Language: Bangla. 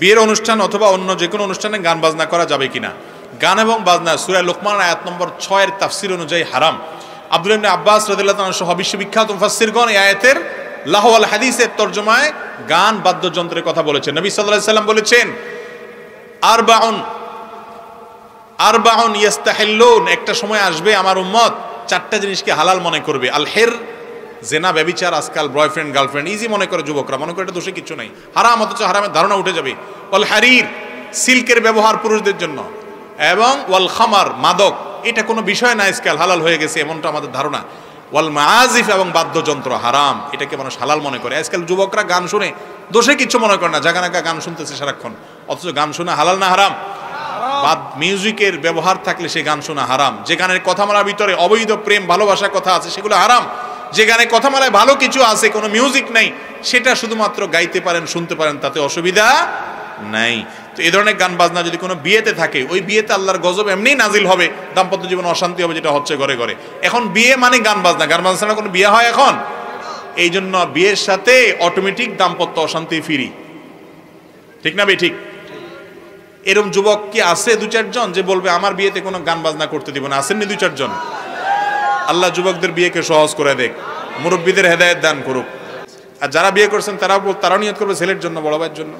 বিয়ের অনুষ্ঠান অথবা অন্য যে কোনো অনুষ্ঠানে গান বাজনা করা যাবে কিনা? গান এবং বাজনা সূরা লুকমান আয়াত নম্বর 6 এর তাফসীর অনুযায়ী হারাম। আব্দুল্লাহ ইবনে আব্বাস রাদিয়াল্লাহু তাআলা সহ বিশ্ববিখ্যাত মুফাসসিরগণ এই আয়াতের লাহু ওয়াল হাদিসের তরজমায় গান বাদ্যযন্ত্রের কথা বলেছেন। নবী সাল্লাল্লাহু আলাইহি সাল্লাম বলেছেন, আরবাউন ইস্তাহিল্লুন, একটা সময় আসবে আমার উম্মত চারটা জিনিসকে হালাল মনে করবে। আল হির, জেনা, ব্যভিচার, আজকাল বয়ফ্রেন্ড গার্লফ্রেন্ড ইজি মনে করে যুবকরা, মনে করে এটা দোষে কিছু নাই, হারাম, অথচ হারামের ধারণা উঠে যাবে। ওয়াল হারির, সিল্কের ব্যবহার পুরুষদের জন্য, এবং ওয়াল খামার, মাদক, এটা কোনো বিষয় না, আজকাল হালাল হয়ে গেছে এমনটা আমাদের ধারণা। ওয়াল মাআজিফ, এবং বাদ্যযন্ত্র হারাম, এটাকে মানুষ হালাল মনে করে। আজকাল যুবকরা গান শুনে দোষে কিছু মনে করে না, জাগানাকা গান শুনতেছে সারাক্ষণ, অথচ গান শোনা হালাল না হারাম? বাদ মিউজিকের ব্যবহার থাকলে সে গান শোনা হারাম। যে গানের কথামালার ভিতরে অবৈধ প্রেম ভালোবাসার কথা আছে সেগুলো হারাম। যে গানে কথামালায় ভালো কিছু আছে, কোনো মিউজিক নাই, সেটা শুধুমাত্র গাইতে পারেন, শুনতে পারেন, তাতে অসুবিধা নাই। তো এই ধরনের গান বাজনা যদি কোনো বিয়েতে থাকে, ওই বিয়েতে আল্লাহর গজব এমনিই নাজিল হবে, দাম্পত্য জীবনে অশান্তি হবে, যেটা হচ্ছে ঘরে ঘরে। এখন বিয়ে মানে গান বাজনা, গান বাজনা ছাড়া কোনো বিয়ে হয় এখন? এই জন্য বিয়ের সাথে অটোমেটিক দাম্পত্য অশান্তি ফিরি, ঠিক না বে ঠিক? এরকম যুবক কি আছে দু চারজন যে বলবে আমার বিয়েতে কোনো গান বাজনা করতে দিব না? আসেননি দু চারজন? আল্লাহ যুবকদের বিয়েকে সহজ করে দেখ, মুরব্বীদের হেদায়েত দান করুক। আর যারা বিয়ে করছেন তারাও নিয়ত করবে ছেলের জন্য, বড় ভাইয়ের জন্য।